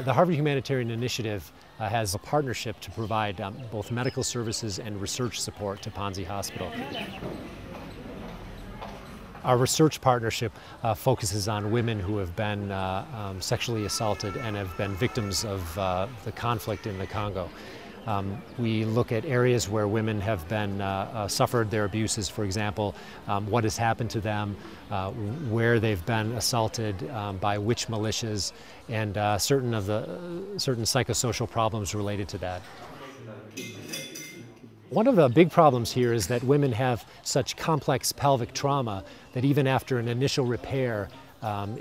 The Harvard Humanitarian Initiative has a partnership to provide both medical services and research support to Panzi Hospital. Our research partnership focuses on women who have been sexually assaulted and have been victims of the conflict in the Congo. We look at areas where women have been suffered their abuses, for example, what has happened to them, where they've been assaulted by which militias, and certain psychosocial problems related to that. One of the big problems here is that women have such complex pelvic trauma that even after an initial repair,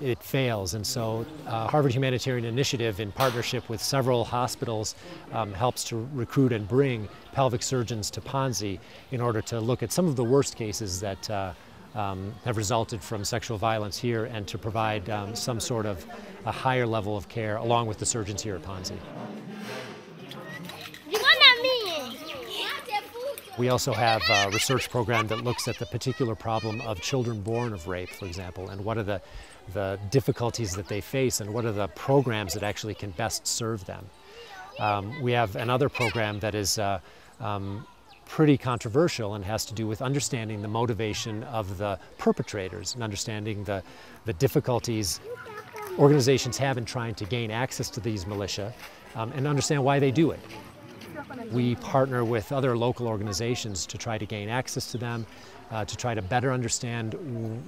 it fails. And so Harvard Humanitarian Initiative, in partnership with several hospitals, helps to recruit and bring pelvic surgeons to Panzi in order to look at some of the worst cases that have resulted from sexual violence here, and to provide some sort of a higher level of care along with the surgeons here at Panzi. We also have a research program that looks at the particular problem of children born of rape, for example, and what are the difficulties that they face, and what are the programs that actually can best serve them. We have another program that is pretty controversial and has to do with understanding the motivation of the perpetrators and understanding the difficulties organizations have in trying to gain access to these militia and understand why they do it. We partner with other local organizations to try to gain access to them, to try to better understand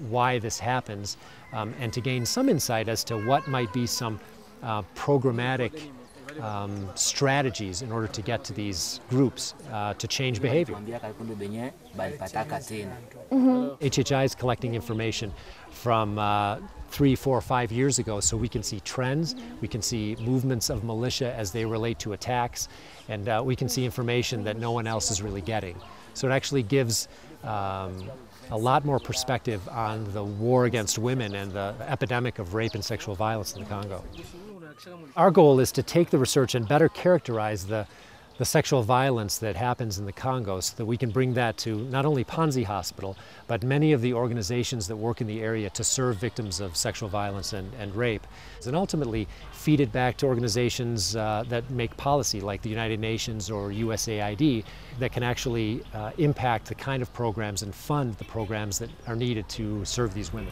why this happens, and to gain some insight as to what might be some programmatic strategies in order to get to these groups to change behavior. HHI is collecting information from 3, 4, 5 years ago, so we can see trends, we can see movements of militia as they relate to attacks, and we can see information that no one else is really getting. So it actually gives a lot more perspective on the war against women and the epidemic of rape and sexual violence in the Congo. Our goal is to take the research and better characterize the sexual violence that happens in the Congo, so that we can bring that to not only Panzi Hospital, but many of the organizations that work in the area to serve victims of sexual violence and rape, and ultimately feed it back to organizations that make policy, like the United Nations or USAID, that can actually impact the kind of programs and fund the programs that are needed to serve these women.